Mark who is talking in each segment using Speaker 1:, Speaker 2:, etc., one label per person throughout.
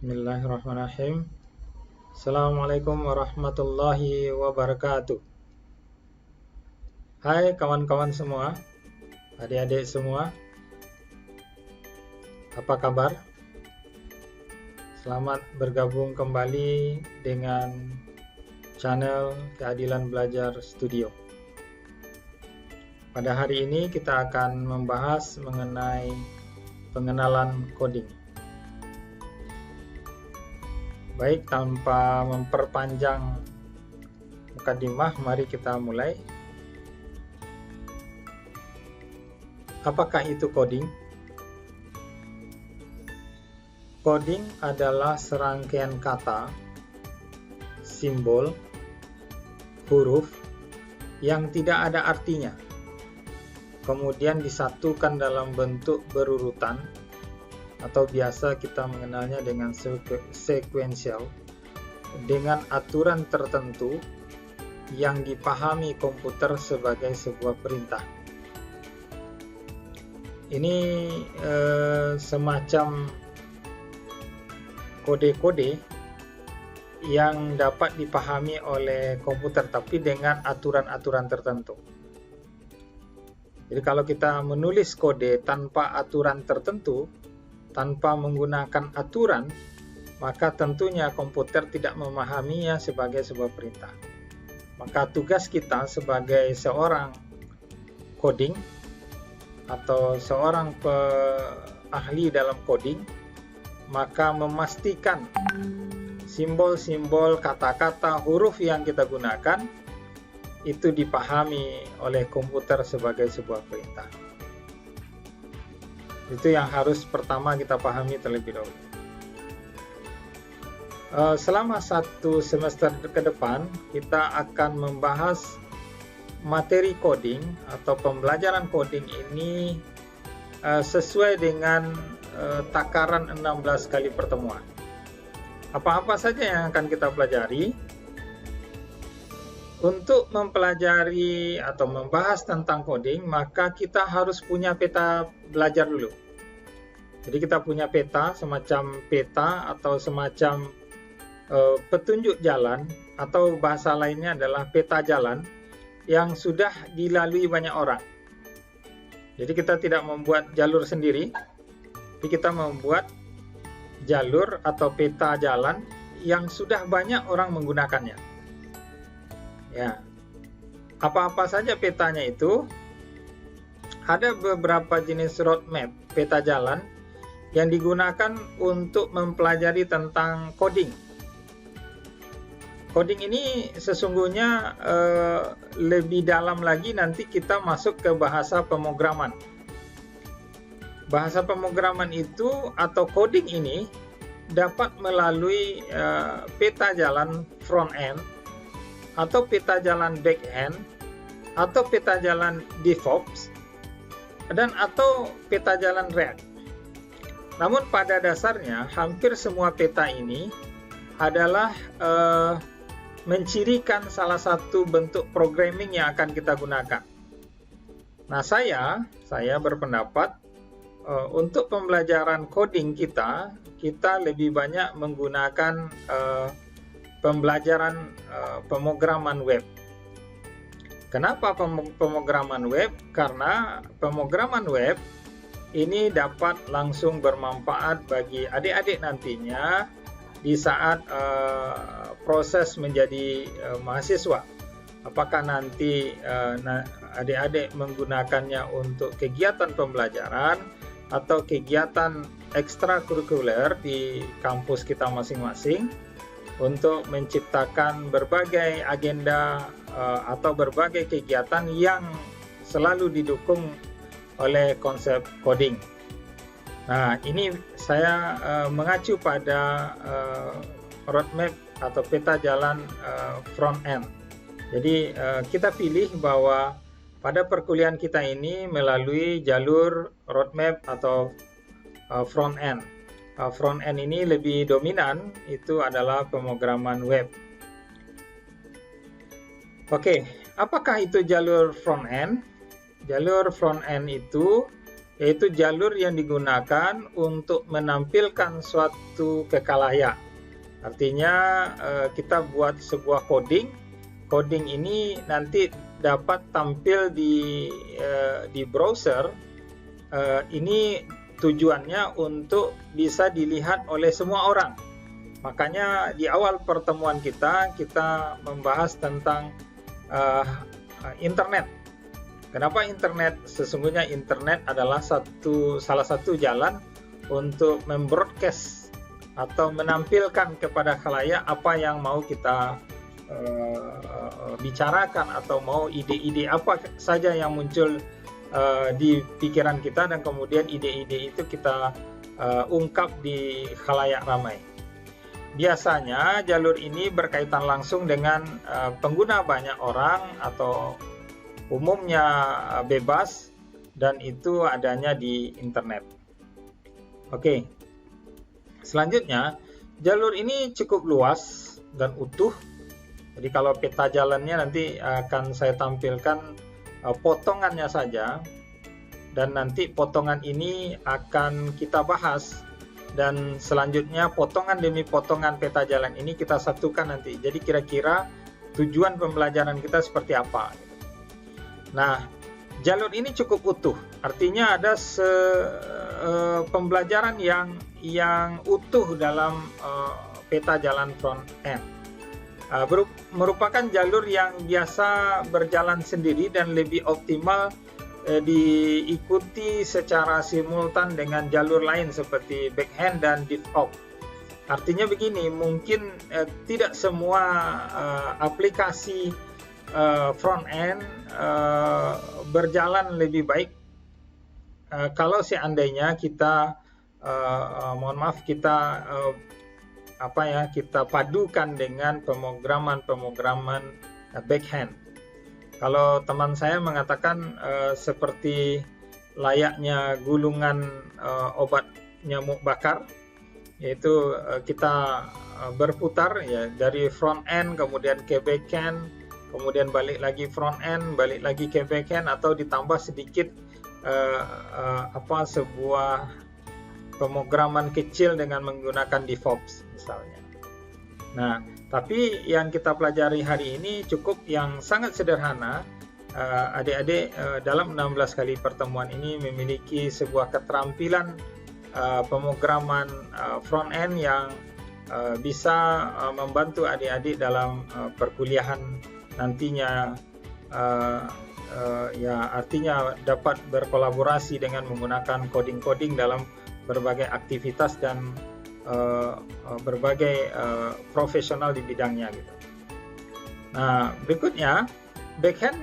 Speaker 1: Bismillahirrahmanirrahim. Assalamualaikum warahmatullahi wabarakatuh. Hai kawan-kawan semua, adik-adik semua, apa kabar? Selamat bergabung kembali dengan channel Keadilan Belajar Studio. Pada hari ini kita akan membahas mengenai pengenalan coding. Baik, tanpa memperpanjang mukadimah, mari kita mulai. Apakah itu coding? Coding adalah serangkaian kata, simbol, huruf yang tidak ada artinya, kemudian disatukan dalam bentuk berurutan, atau biasa kita mengenalnya dengan sequential, dengan aturan tertentu yang dipahami komputer sebagai sebuah perintah. Ini semacam kode-kode yang dapat dipahami oleh komputer, tapi dengan aturan-aturan tertentu. Jadi kalau kita menulis kode tanpa aturan tertentu, tanpa menggunakan aturan, maka tentunya komputer tidak memahaminya sebagai sebuah perintah. Maka tugas kita sebagai seorang coding atau seorang ahli dalam coding, maka memastikan simbol-simbol, kata-kata, huruf yang kita gunakan itu dipahami oleh komputer sebagai sebuah perintah. Itu yang harus pertama kita pahami terlebih dahulu. Selama satu semester ke depan, kita akan membahas materi coding atau pembelajaran coding ini sesuai dengan takaran 16 kali pertemuan. Apa-apa saja yang akan kita pelajari? Untuk mempelajari atau membahas tentang coding, maka kita harus punya peta belajar dulu. Jadi kita punya peta, semacam peta atau semacam petunjuk jalan, atau bahasa lainnya adalah peta jalan yang sudah dilalui banyak orang. Jadi kita tidak membuat jalur sendiri, tapi kita membuat jalur atau peta jalan yang sudah banyak orang menggunakannya. Ya, apa-apa saja petanya itu? Ada beberapa jenis roadmap, peta jalan, yang digunakan untuk mempelajari tentang coding. Coding ini sesungguhnya lebih dalam lagi nanti kita masuk ke bahasa pemrograman. Bahasa pemrograman itu atau coding ini dapat melalui peta jalan front end, atau peta jalan back end, atau peta jalan DevOps, dan atau peta jalan React. Namun pada dasarnya hampir semua peta ini adalah mencirikan salah satu bentuk programming yang akan kita gunakan. Nah, saya berpendapat untuk pembelajaran coding kita lebih banyak menggunakan pembelajaran pemrograman web. Kenapa pemrograman web? Karena pemrograman web ini dapat langsung bermanfaat bagi adik-adik nantinya di saat proses menjadi mahasiswa. Apakah nanti adik-adik menggunakannya untuk kegiatan pembelajaran atau kegiatan ekstrakurikuler di kampus kita masing-masing, untuk menciptakan berbagai agenda atau berbagai kegiatan yang selalu didukung oleh konsep coding. Nah, ini saya mengacu pada roadmap atau peta jalan front end. Jadi kita pilih bahwa pada perkuliahan kita ini melalui jalur roadmap atau front end. Front end ini lebih dominan, itu adalah pemrograman web. Oke, apakah itu jalur front end? Jalur front end itu yaitu jalur yang digunakan untuk menampilkan suatu kekalayak. Artinya kita buat sebuah coding ini nanti dapat tampil di browser. Ini tujuannya untuk bisa dilihat oleh semua orang. Makanya di awal pertemuan kita membahas tentang internet. Kenapa internet? Sesungguhnya internet adalah salah satu jalan untuk membroadcast atau menampilkan kepada khalayak apa yang mau kita bicarakan, atau mau ide-ide apa saja yang muncul di pikiran kita, dan kemudian ide-ide itu kita ungkap di khalayak ramai. Biasanya jalur ini berkaitan langsung dengan pengguna banyak orang atau umumnya bebas, dan itu adanya di internet. Oke. Selanjutnya, jalur ini cukup luas dan utuh. Jadi kalau peta jalannya nanti akan saya tampilkan potongannya saja, dan nanti potongan ini akan kita bahas, dan selanjutnya potongan demi potongan peta jalan ini kita satukan nanti. Jadi kira-kira tujuan pembelajaran kita seperti apa. Nah, jalur ini cukup utuh, artinya ada pembelajaran yang utuh dalam peta jalan front end. Merupakan jalur yang biasa berjalan sendiri dan lebih optimal diikuti secara simultan dengan jalur lain seperti backhand dan DevOps. Artinya begini, mungkin tidak semua aplikasi front end berjalan lebih baik kalau seandainya kita kita padukan dengan pemrograman backhand. Kalau teman saya mengatakan seperti layaknya gulungan obat nyamuk bakar, yaitu kita berputar ya, dari front end kemudian ke backhand, kemudian balik lagi front end, balik lagi ke backhand, atau ditambah sedikit sebuah pemrograman kecil dengan menggunakan DevOps misalnya. Nah, tapi yang kita pelajari hari ini cukup yang sangat sederhana. Adik-adik dalam 16 kali pertemuan ini memiliki sebuah keterampilan pemrograman front end yang bisa membantu adik-adik dalam perkuliahan nantinya, artinya dapat berkolaborasi dengan menggunakan coding-coding dalam berbagai aktivitas dan berbagai profesional di bidangnya gitu. Nah, berikutnya backhand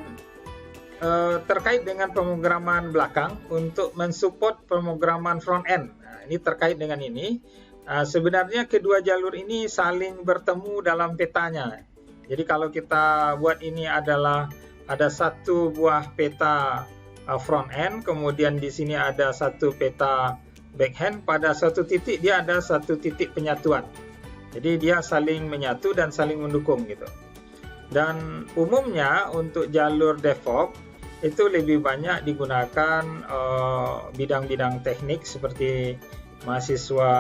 Speaker 1: terkait dengan pemrograman belakang untuk mensupport pemrograman front end. Nah, ini terkait dengan ini. Sebenarnya kedua jalur ini saling bertemu dalam petanya. Jadi kalau kita buat ini ada satu buah peta front end, kemudian di sini ada satu peta backhand, pada suatu titik dia ada satu titik penyatuan. Jadi dia saling menyatu dan saling mendukung gitu. Dan umumnya untuk jalur DevOps itu lebih banyak digunakan bidang-bidang teknik seperti mahasiswa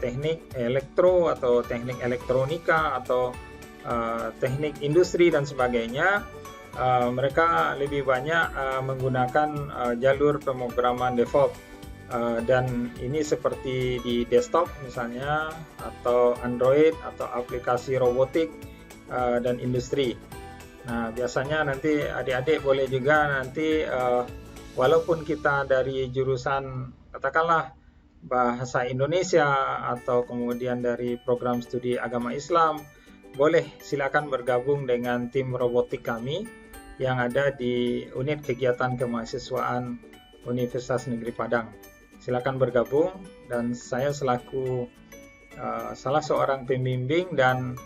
Speaker 1: teknik elektro atau teknik elektronika atau teknik industri dan sebagainya. Mereka lebih banyak menggunakan jalur pemrograman DevOps. Dan ini seperti di desktop misalnya, atau Android, atau aplikasi robotik dan industri. Nah, biasanya nanti adik-adik boleh juga nanti walaupun kita dari jurusan katakanlah bahasa Indonesia atau kemudian dari program studi agama Islam, boleh silakan bergabung dengan tim robotik kami yang ada di unit kegiatan kemahasiswaan Universitas Negeri Padang. Silakan bergabung, dan saya selaku salah seorang pembimbing dan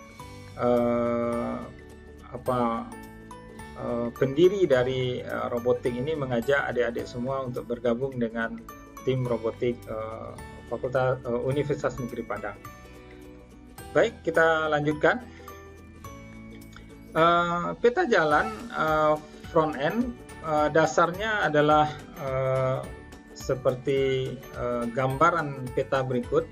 Speaker 1: pendiri dari robotik ini mengajak adik-adik semua untuk bergabung dengan tim robotik Fakultas Universitas Negeri Padang. Baik, kita lanjutkan. Peta jalan front end dasarnya adalah seperti gambaran peta berikut.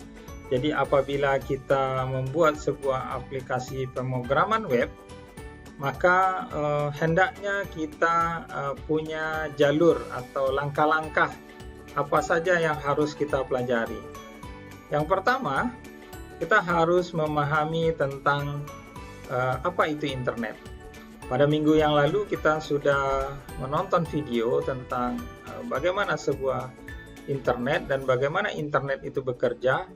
Speaker 1: Jadi apabila kita membuat sebuah aplikasi pemrograman web, maka hendaknya kita punya jalur atau langkah-langkah apa saja yang harus kita pelajari. Yang pertama, kita harus memahami tentang apa itu internet. Pada minggu yang lalu kita sudah menonton video tentang bagaimana sebuah internet dan bagaimana internet itu bekerja,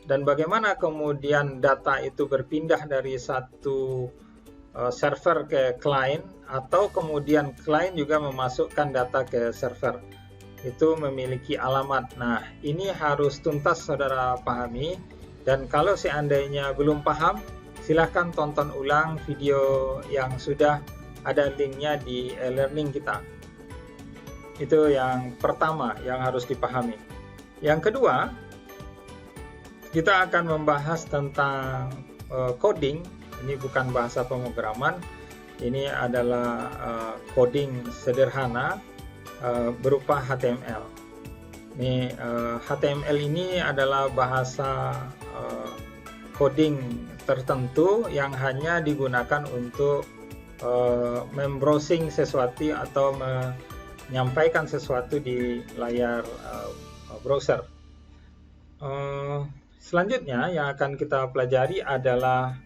Speaker 1: dan bagaimana kemudian data itu berpindah dari satu server ke klien, atau kemudian klien juga memasukkan data ke server. Itu memiliki alamat. Nah, ini harus tuntas saudara pahami, dan kalau seandainya belum paham, silahkan tonton ulang video yang sudah ada linknya di e-learning kita. Itu yang pertama yang harus dipahami. Yang kedua, kita akan membahas tentang coding. Ini bukan bahasa pemrograman, ini adalah coding sederhana berupa HTML. Ini HTML ini adalah bahasa coding tertentu yang hanya digunakan untuk membrowsing sesuatu atau menyampaikan sesuatu di layar browser. Selanjutnya yang akan kita pelajari adalah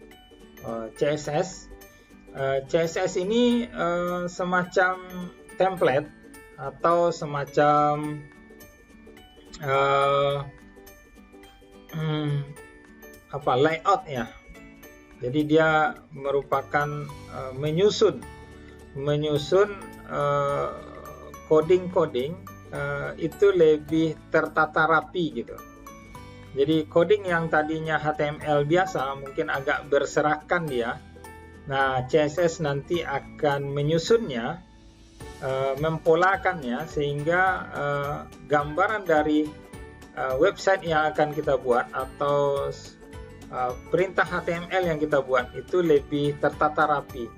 Speaker 1: CSS. CSS ini semacam template atau semacam layout ya. Jadi dia merupakan menyusun coding itu lebih tertata rapi gitu. Jadi coding yang tadinya HTML biasa mungkin agak berserakan dia. Nah, CSS nanti akan menyusunnya, mempolakannya sehingga gambaran dari website yang akan kita buat atau perintah HTML yang kita buat itu lebih tertata rapi,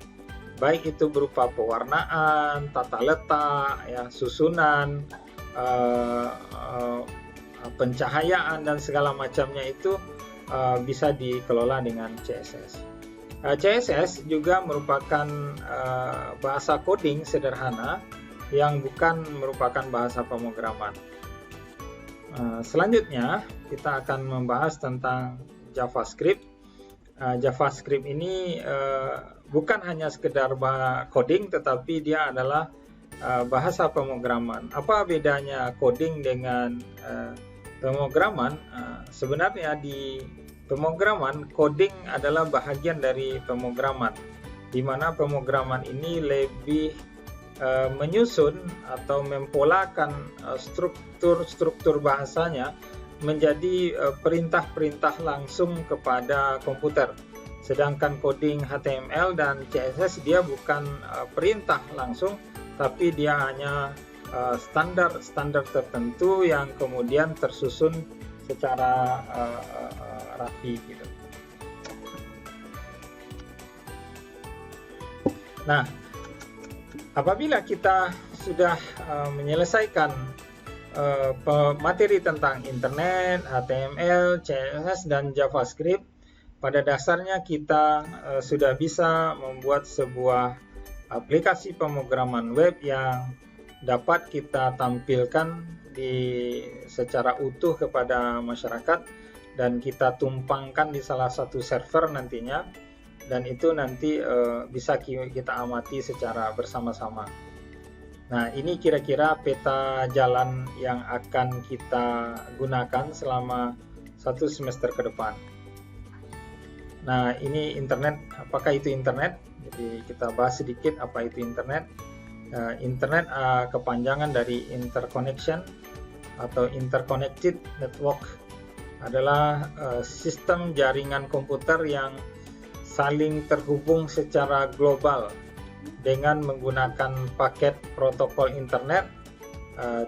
Speaker 1: baik itu berupa pewarnaan, tata letak, ya, susunan, pencahayaan dan segala macamnya itu bisa dikelola dengan CSS. CSS juga merupakan bahasa coding sederhana yang bukan merupakan bahasa pemrograman. Selanjutnya kita akan membahas tentang JavaScript. JavaScript ini bukan hanya sekedar coding, tetapi dia adalah bahasa pemrograman. Apa bedanya coding dengan pemrograman? Sebenarnya di pemrograman, coding adalah bahagian dari pemrograman, di mana pemrograman ini lebih menyusun atau mempolakan struktur bahasanya menjadi perintah-perintah langsung kepada komputer. Sedangkan coding HTML dan CSS dia bukan perintah langsung, tapi dia hanya standar tertentu yang kemudian tersusun secara rapi gitu. Nah, apabila kita sudah menyelesaikan materi tentang internet, HTML, CSS, dan JavaScript, pada dasarnya kita sudah bisa membuat sebuah aplikasi pemrograman web yang dapat kita tampilkan secara utuh kepada masyarakat, dan kita tumpangkan di salah satu server nantinya, dan itu nanti bisa kita amati secara bersama-sama. Nah, ini kira-kira peta jalan yang akan kita gunakan selama 1 semester ke depan. Nah, ini internet. Apakah itu internet? Jadi kita bahas sedikit apa itu internet. Internet kepanjangan dari interconnection atau interconnected network, adalah sistem jaringan komputer yang saling terhubung secara global dengan menggunakan paket protokol internet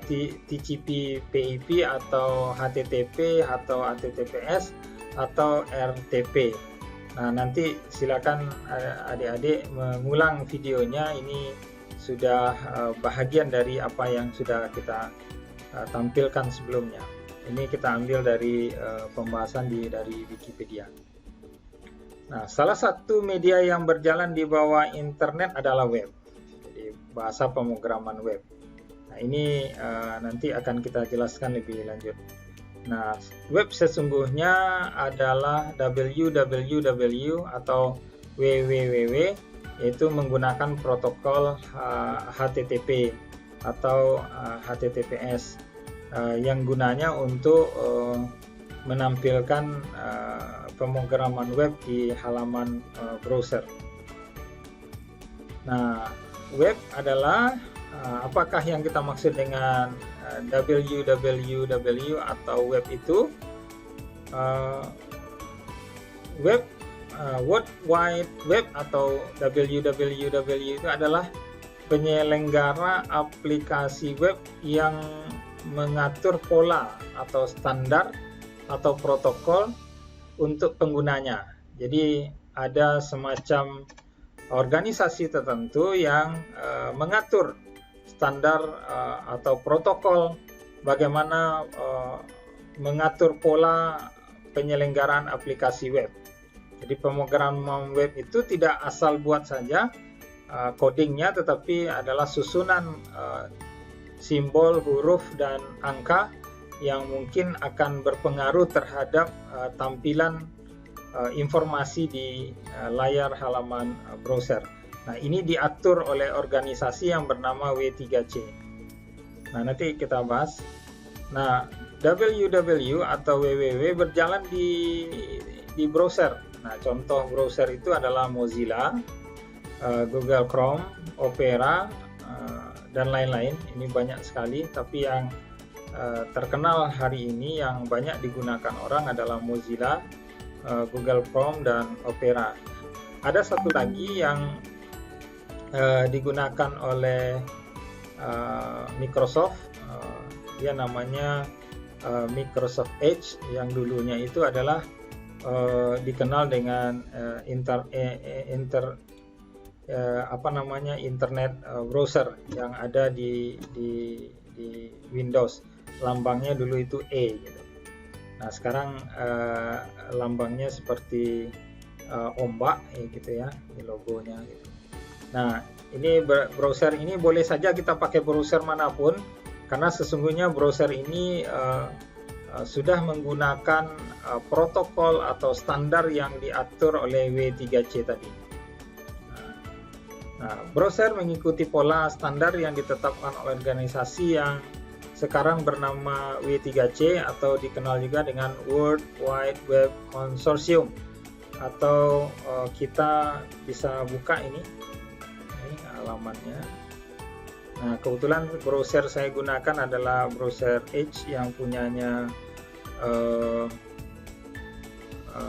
Speaker 1: TCP/IP atau HTTP atau HTTPS atau RTP. Nah, nanti silakan adik-adik mengulang videonya. Ini sudah bahagian dari apa yang sudah kita tampilkan sebelumnya. Ini kita ambil dari pembahasan dari Wikipedia. Nah, salah satu media yang berjalan di bawah internet adalah web. Jadi bahasa pemrograman web. Nah, ini nanti akan kita jelaskan lebih lanjut. Nah, web sesungguhnya adalah www atau www, yaitu menggunakan protokol HTTP atau HTTPS yang gunanya untuk menampilkan pemrograman web di halaman browser. Nah, web adalah apakah yang kita maksud dengan www atau web itu? Web World Wide Web atau www itu adalah penyelenggara aplikasi web yang mengatur pola atau standar atau protokol untuk penggunanya. Jadi ada semacam organisasi tertentu yang mengatur standar atau protokol bagaimana mengatur pola penyelenggaraan aplikasi web. Jadi pemrograman web itu tidak asal buat saja codingnya, tetapi adalah susunan simbol, huruf, dan angka yang mungkin akan berpengaruh terhadap tampilan informasi di layar halaman browser. Nah, ini diatur oleh organisasi yang bernama W3C. Nah, nanti kita bahas. Nah, www atau www berjalan di browser. Nah, contoh browser itu adalah Mozilla, Google Chrome, Opera, dan lain-lain. Ini banyak sekali, tapi yang terkenal hari ini yang banyak digunakan orang adalah Mozilla, Google Chrome, dan Opera. Ada satu lagi yang digunakan oleh Microsoft, dia namanya Microsoft Edge, yang dulunya itu adalah dikenal dengan internet browser yang ada di Windows. Lambangnya dulu itu E gitu. Nah, sekarang lambangnya seperti ombak gitu ya, di logonya gitu. Nah, ini browser ini boleh saja kita pakai browser manapun, karena sesungguhnya browser ini sudah menggunakan protokol atau standar yang diatur oleh W3C tadi. Nah, browser mengikuti pola standar yang ditetapkan oleh organisasi yang sekarang bernama W3C atau dikenal juga dengan World Wide Web Consortium, atau kita bisa buka ini halamannya. Nah, kebetulan browser saya gunakan adalah browser Edge yang punyanya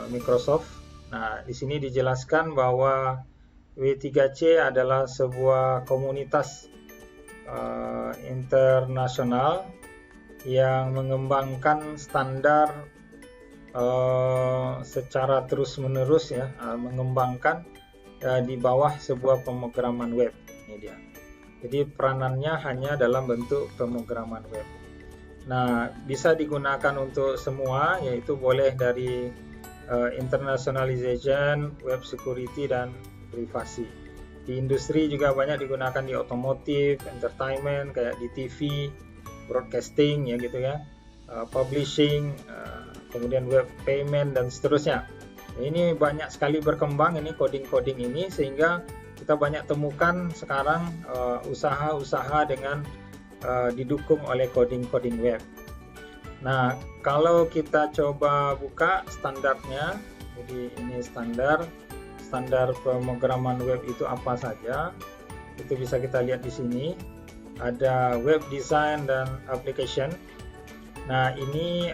Speaker 1: Microsoft. Nah, di sini dijelaskan bahwa W3C adalah sebuah komunitas internasional yang mengembangkan standar secara terus-menerus ya, mengembangkan di bawah sebuah pemrograman web. Ini dia. Jadi peranannya hanya dalam bentuk pemrograman web. Nah, bisa digunakan untuk semua, yaitu boleh dari internationalization, web security, dan privasi. Di industri juga banyak digunakan di otomotif, entertainment, kayak di TV, broadcasting ya gitu ya, publishing, kemudian web payment, dan seterusnya. Ini banyak sekali berkembang ini coding-coding ini, sehingga kita banyak temukan sekarang usaha-usaha dengan didukung oleh coding-coding web. Nah, kalau kita coba buka standarnya, jadi ini standar pemrograman web itu apa saja, itu bisa kita lihat di sini. Ada web design dan application. Nah, ini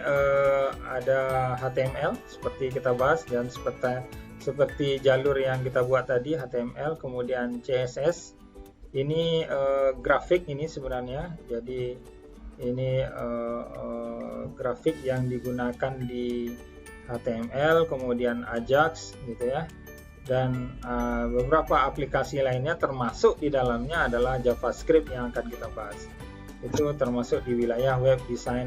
Speaker 1: ada HTML seperti kita bahas, dan seperti jalur yang kita buat tadi, HTML, kemudian CSS. Ini grafik ini sebenarnya, jadi ini grafik yang digunakan di HTML, kemudian Ajax gitu ya, dan beberapa aplikasi lainnya, termasuk di dalamnya adalah JavaScript yang akan kita bahas. Itu termasuk di wilayah web design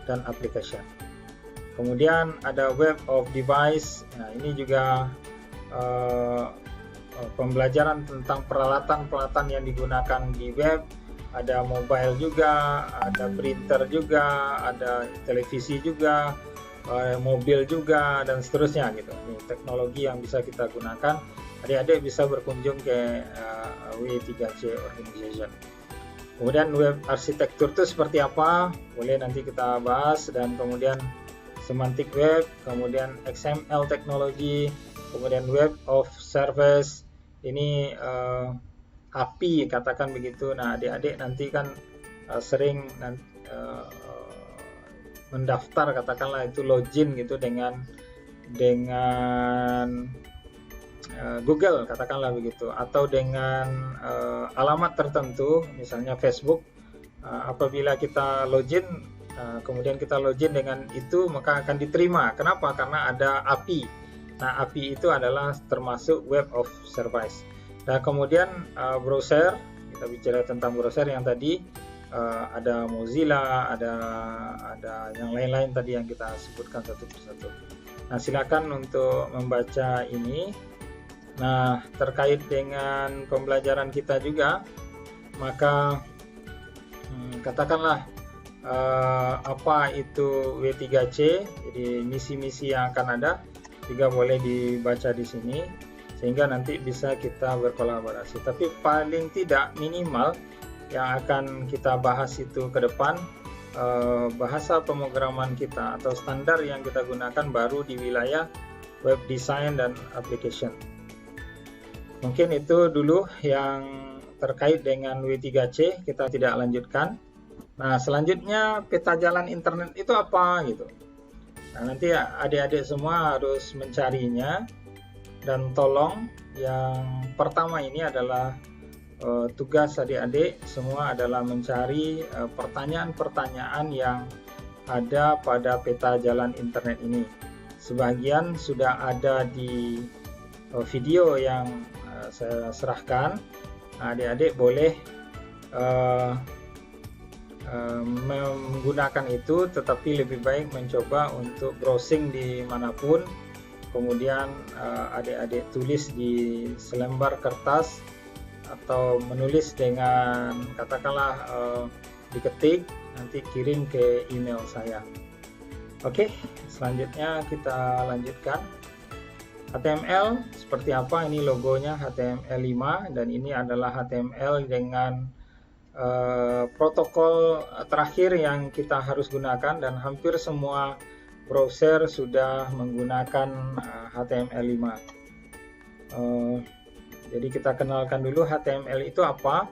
Speaker 1: dan application. Kemudian ada web of device. Nah, ini juga pembelajaran tentang peralatan-peralatan yang digunakan di web. Ada mobile juga, ada printer juga, ada televisi juga, mobil juga, dan seterusnya gitu. Ini teknologi yang bisa kita gunakan. Adik-adik bisa berkunjung ke W3C Organization. Kemudian web arsitektur itu seperti apa? Boleh nanti kita bahas. Dan kemudian semantic web, kemudian XML teknologi, kemudian web of service. Ini API, katakan begitu. Nah, adik-adik nanti kan sering mendaftar, katakanlah itu login gitu dengan Google, katakanlah begitu, atau dengan alamat tertentu, misalnya Facebook. Apabila kita login, kemudian kita login dengan itu, maka akan diterima. Kenapa? Karena ada API. Nah, API itu adalah termasuk web of service. Nah, kemudian browser, kita bicara tentang browser yang tadi, ada Mozilla, ada yang lain-lain tadi yang kita sebutkan satu persatu. Nah, silakan untuk membaca ini. Nah, terkait dengan pembelajaran kita juga, maka katakanlah apa itu W3C, jadi misi-misi yang akan ada juga boleh dibaca di sini, sehingga nanti bisa kita berkolaborasi. Tapi paling tidak minimal yang akan kita bahas itu ke depan, bahasa pemrograman kita atau standar yang kita gunakan baru di wilayah web design dan application. Mungkin itu dulu yang terkait dengan W3C, kita tidak lanjutkan. Nah, selanjutnya peta jalan internet itu apa gitu. Nah, nanti adik-adik semua harus mencarinya. Dan tolong yang pertama ini adalah tugas adik-adik semua adalah mencari pertanyaan-pertanyaan yang ada pada peta jalan internet ini. Sebagian sudah ada di video yang saya serahkan. Adik-adik boleh menggunakan itu, tetapi lebih baik mencoba untuk browsing di manapun. Kemudian adik-adik tulis di selembar kertas atau menulis dengan katakanlah diketik, nanti kirim ke email saya. Oke, selanjutnya kita lanjutkan. HTML seperti apa? Ini logonya HTML5 dan ini adalah HTML dengan protokol terakhir yang kita harus gunakan, dan hampir semua browser sudah menggunakan HTML5. Jadi kita kenalkan dulu HTML itu apa.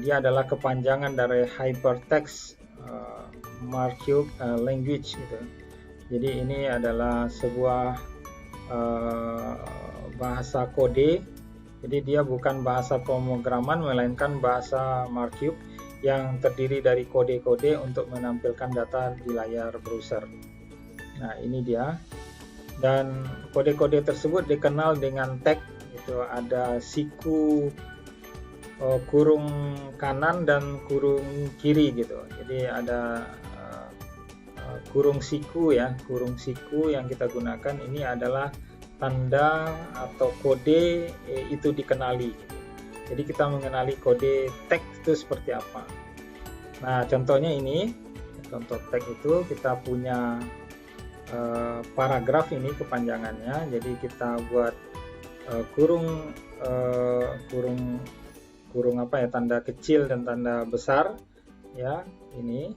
Speaker 1: Dia adalah kepanjangan dari Hypertext Markup Language gitu. Jadi ini adalah sebuah bahasa kode. Jadi dia bukan bahasa pemrograman, melainkan bahasa markup yang terdiri dari kode-kode untuk menampilkan data di layar browser. Nah, ini dia. Dan kode-kode tersebut dikenal dengan tag. Itu ada siku kurung kanan dan kurung kiri gitu. Jadi ada kurung siku ya, kurung siku yang kita gunakan ini adalah tanda atau kode itu dikenali. Jadi kita mengenali kode tag itu seperti apa. Nah, contohnya ini, contoh tag itu kita punya paragraf ini kepanjangannya. Jadi kita buat kurung apa ya, tanda kecil dan tanda besar ya, ini.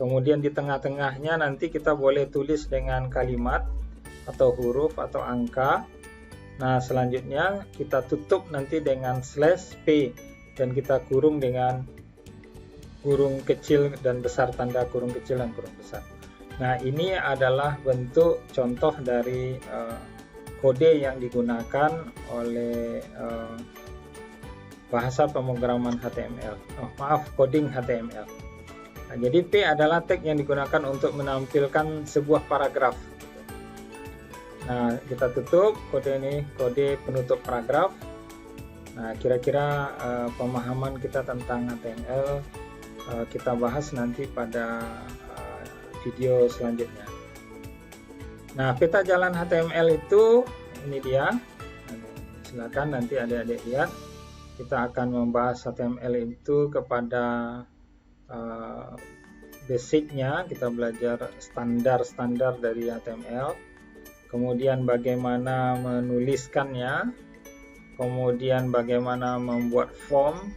Speaker 1: Kemudian di tengah-tengahnya nanti kita boleh tulis dengan kalimat atau huruf atau angka. Nah, selanjutnya kita tutup nanti dengan /p dan kita kurung dengan kurung kecil dan besar, tanda kurung kecil dan kurung besar. Nah, ini adalah bentuk contoh dari kode yang digunakan oleh bahasa pemrograman HTML. Coding HTML. Nah, jadi P adalah tag yang digunakan untuk menampilkan sebuah paragraf. Nah, kita tutup kode ini, kode penutup paragraf. Nah, kira-kira pemahaman kita tentang HTML kita bahas nanti pada video selanjutnya. Nah, peta jalan HTML itu ini dia. Silakan nanti adik-adik lihat. Kita akan membahas HTML itu kepada basicnya. Kita belajar standar-standar dari HTML. Kemudian bagaimana menuliskannya. Kemudian bagaimana membuat form,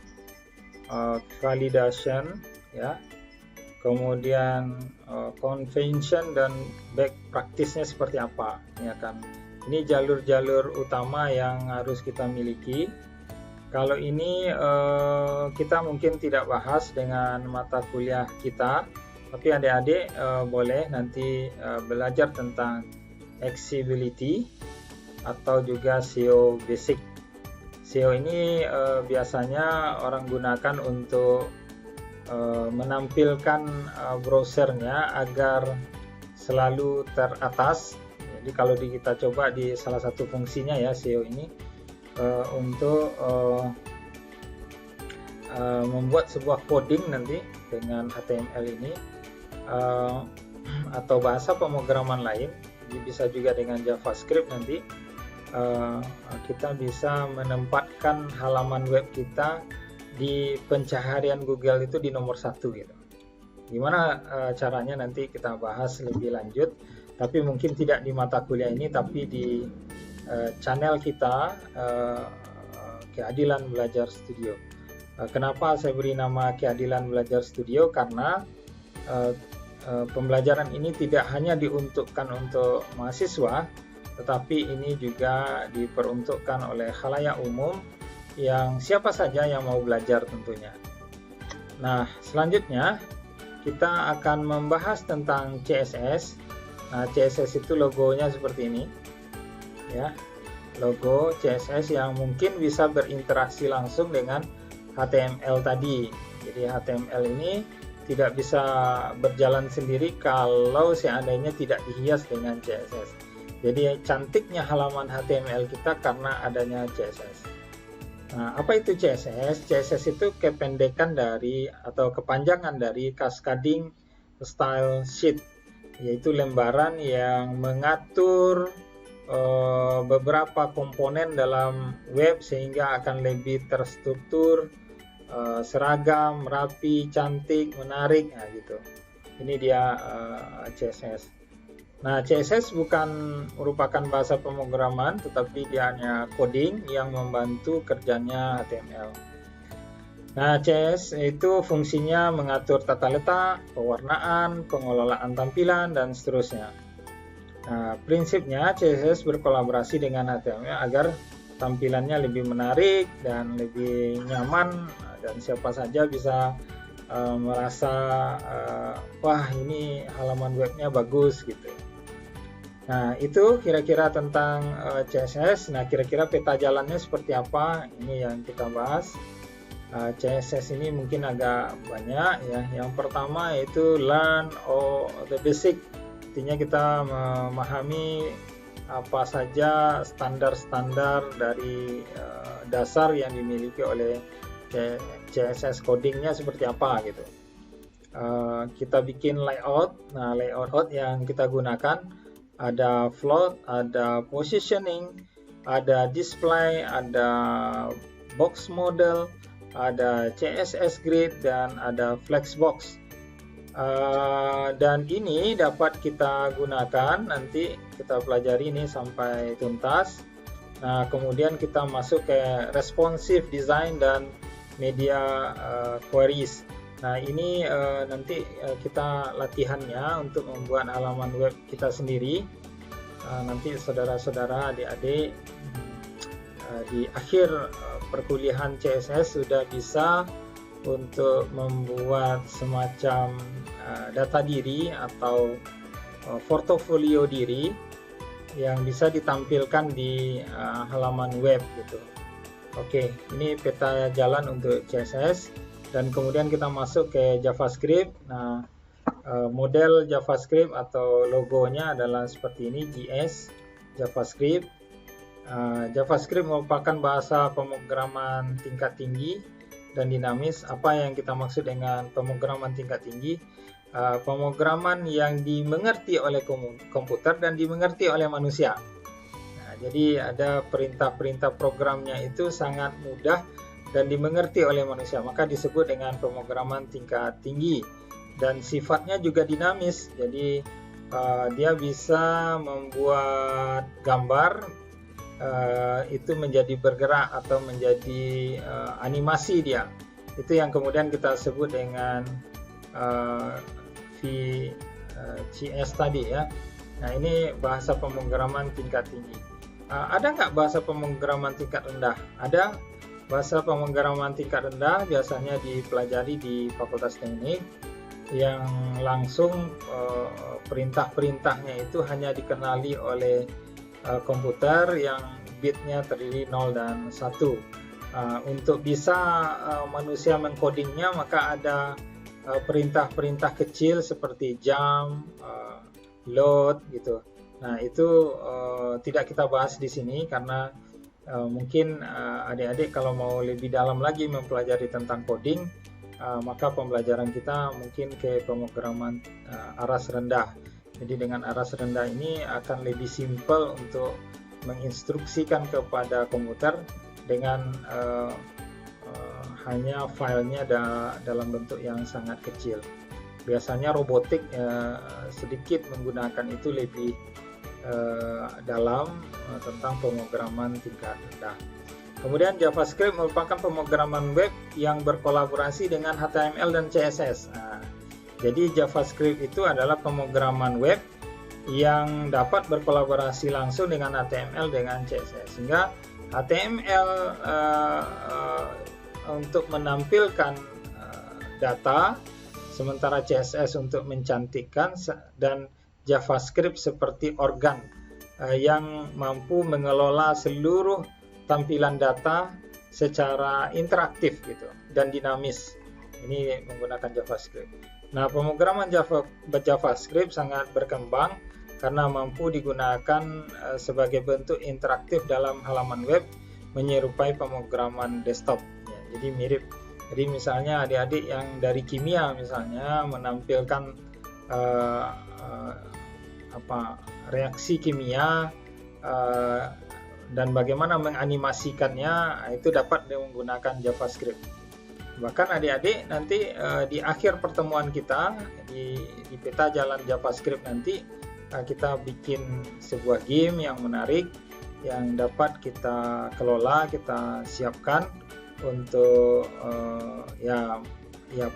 Speaker 1: validation, ya. Kemudian convention dan best practice-nya seperti apa, ya kan? Ini jalur-jalur utama yang harus kita miliki. Kalau ini kita mungkin tidak bahas dengan mata kuliah kita, tapi adik-adik boleh nanti belajar tentang accessibility atau juga SEO basic. SEO ini biasanya orang gunakan untuk menampilkan browsernya agar selalu teratas. Jadi kalau kita coba di salah satu fungsinya ya SEO ini untuk membuat sebuah coding nanti dengan HTML ini atau bahasa pemrograman lain, bisa juga dengan JavaScript nanti kita bisa menempatkan halaman web kita di pencaharian Google itu di nomor 1 gitu. Gimana caranya nanti kita bahas lebih lanjut, tapi mungkin tidak di mata kuliah ini, tapi di channel kita Keadilan Belajar Studio. Kenapa saya beri nama Keadilan Belajar Studio? Karena pembelajaran ini tidak hanya diuntukkan untuk mahasiswa, tetapi ini juga diperuntukkan oleh khalayak umum yang siapa saja yang mau belajar tentunya. Nah, selanjutnya kita akan membahas tentang CSS. Nah, CSS itu logonya seperti ini, ya, logo CSS yang mungkin bisa berinteraksi langsung dengan HTML tadi. Jadi HTML ini tidak bisa berjalan sendiri kalau seandainya tidak dihias dengan CSS. Jadi cantiknya halaman HTML kita karena adanya CSS. Nah, apa itu CSS? CSS itu kependekan dari atau kepanjangan dari Cascading Style Sheet, yaitu lembaran yang mengatur beberapa komponen dalam web sehingga akan lebih terstruktur, seragam, rapi, cantik, menarik, nah gitu. Ini dia CSS. Nah, CSS bukan merupakan bahasa pemrograman, tetapi dia hanya coding yang membantu kerjanya HTML. Nah, CSS itu fungsinya mengatur tata letak, pewarnaan, pengelolaan tampilan, dan seterusnya. Nah, prinsipnya CSS berkolaborasi dengan HTML agar tampilannya lebih menarik dan lebih nyaman, dan siapa saja bisa merasa wah, ini halaman webnya bagus gitu. Nah, itu kira-kira tentang CSS. Nah, kira-kira peta jalannya seperti apa? Ini yang kita bahas. CSS ini mungkin agak banyak ya. Yang pertama yaitu learn the basic. Artinya kita memahami apa saja standar-standar dari dasar yang dimiliki oleh CSS, codingnya seperti apa gitu. Kita bikin layout. Nah, layout yang kita gunakan ada float, ada positioning, ada display, ada box model, ada CSS grid, dan ada flexbox. Dan ini dapat kita gunakan, nanti kita pelajari ini sampai tuntas. Nah, kemudian kita masuk ke responsive design dan media queries. Nah, ini nanti kita latihannya untuk membuat halaman web kita sendiri. Nanti saudara-saudara, adik-adik di akhir perkuliahan CSS sudah bisa untuk membuat semacam data diri atau portofolio diri yang bisa ditampilkan di halaman web gitu. Oke, ini peta jalan untuk CSS. Dan kemudian kita masuk ke JavaScript. Nah, model JavaScript atau logonya adalah seperti ini, JS, JavaScript. JavaScript merupakan bahasa pemrograman tingkat tinggi dan dinamis. Apa yang kita maksud dengan pemrograman tingkat tinggi? Pemrograman yang dimengerti oleh komputer dan dimengerti oleh manusia. Nah, jadi ada perintah-perintah programnya itu sangat mudah dan dimengerti oleh manusia, maka disebut dengan pemrograman tingkat tinggi. Dan sifatnya juga dinamis, jadi dia bisa membuat gambar itu menjadi bergerak atau menjadi animasi dia. Itu yang kemudian kita sebut dengan VCS tadi ya. Nah, ini bahasa pemrograman tingkat tinggi. Ada nggak bahasa pemrograman tingkat rendah? Ada. Bahasa pemrograman tingkat rendah biasanya dipelajari di Fakultas Teknik, yang langsung perintah-perintahnya itu hanya dikenali oleh komputer yang bitnya terdiri 0 dan 1. Untuk bisa manusia mengkodingnya, maka ada perintah-perintah kecil seperti jump, load gitu. Nah, itu tidak kita bahas di sini karena mungkin adik-adik kalau mau lebih dalam lagi mempelajari tentang coding, maka pembelajaran kita mungkin ke pemrograman aras rendah. Jadi dengan aras rendah ini akan lebih simpel untuk menginstruksikan kepada komputer dengan hanya filenya dalam bentuk yang sangat kecil. Biasanya robotik sedikit menggunakan itu lebih dalam tentang pemrograman tingkat rendah. Kemudian JavaScript merupakan pemrograman web yang berkolaborasi dengan HTML dan CSS. Jadi JavaScript itu adalah pemrograman web yang dapat berkolaborasi langsung dengan HTML dengan CSS, sehingga HTML untuk menampilkan data, sementara CSS untuk mencantikkan, dan JavaScript seperti organ yang mampu mengelola seluruh tampilan data secara interaktif gitu dan dinamis. Ini menggunakan JavaScript. Nah, pemrograman JavaScript sangat berkembang karena mampu digunakan sebagai bentuk interaktif dalam halaman web, menyerupai pemrograman desktop. Ya, jadi mirip. Jadi misalnya adik-adik yang dari kimia misalnya menampilkan reaksi kimia dan bagaimana menganimasikannya, itu dapat menggunakan JavaScript. Bahkan adik-adik nanti di akhir pertemuan kita di peta jalan JavaScript nanti kita bikin sebuah game yang menarik yang dapat kita kelola, kita siapkan untuk ya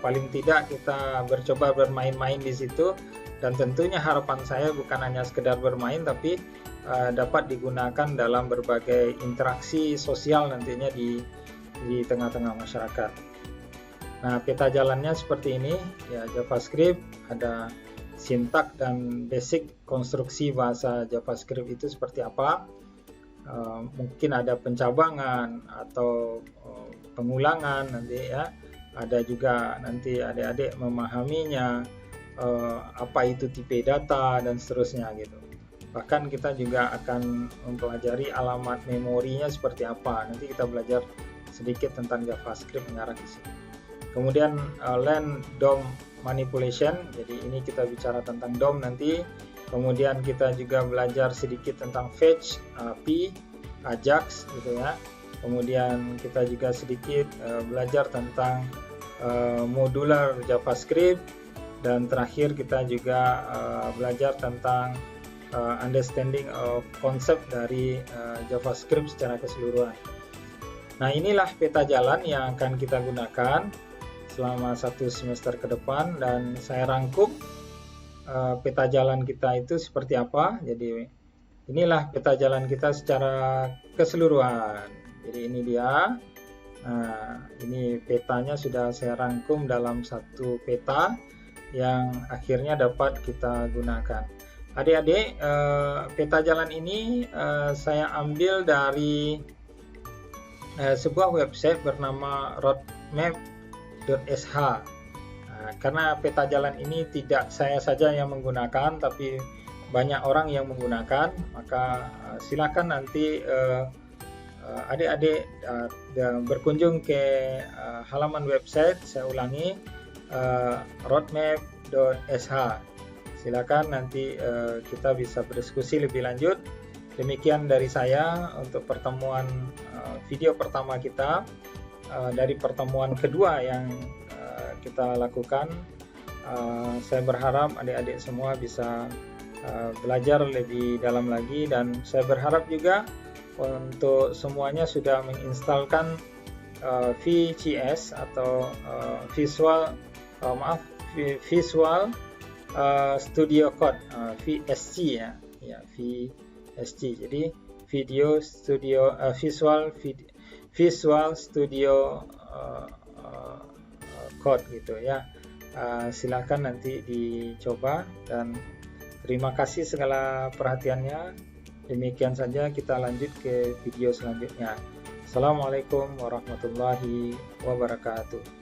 Speaker 1: paling tidak kita bercoba bermain-main di situ. Dan tentunya harapan saya bukan hanya sekedar bermain, tapi dapat digunakan dalam berbagai interaksi sosial nantinya di tengah-tengah masyarakat. Nah, peta jalannya seperti ini ya. JavaScript ada sintak dan basic konstruksi bahasa JavaScript itu seperti apa. Mungkin ada pencabangan atau pengulangan nanti ya. Ada juga nanti adik-adik memahaminya, apa itu tipe data dan seterusnya gitu. Bahkan kita juga akan mempelajari alamat memorinya seperti apa. Nanti kita belajar sedikit tentang JavaScript mengarah ke sini. Kemudian len DOM manipulation, jadi ini kita bicara tentang DOM nanti. Kemudian kita juga belajar sedikit tentang fetch, API, Ajax gitu ya. Kemudian kita juga sedikit belajar tentang modular JavaScript, dan terakhir kita juga belajar tentang understanding of konsep dari JavaScript secara keseluruhan. Nah, inilah peta jalan yang akan kita gunakan selama 1 semester ke depan, dan saya rangkum peta jalan kita itu seperti apa. Jadi inilah peta jalan kita secara keseluruhan. Jadi ini dia. Nah, ini petanya sudah saya rangkum dalam satu peta yang akhirnya dapat kita gunakan. Adik-adik, peta jalan ini saya ambil dari sebuah website bernama roadmap.sh. Karena peta jalan ini tidak saya saja yang menggunakan, tapi banyak orang yang menggunakan, maka silakan nanti adik-adik berkunjung ke halaman website, saya ulangi, roadmap.sh. Silakan nanti kita bisa berdiskusi lebih lanjut. Demikian dari saya untuk pertemuan video pertama kita, dari pertemuan kedua yang kita lakukan. Saya berharap adik-adik semua bisa belajar lebih dalam lagi, dan saya berharap juga untuk semuanya sudah menginstalkan VGS atau Visual Studio Code, VSC ya, VSC. Jadi Visual Studio Code gitu ya. Silakan nanti dicoba, dan terima kasih segala perhatiannya. Demikian saja, kita lanjut ke video selanjutnya. Assalamualaikum warahmatullahi wabarakatuh.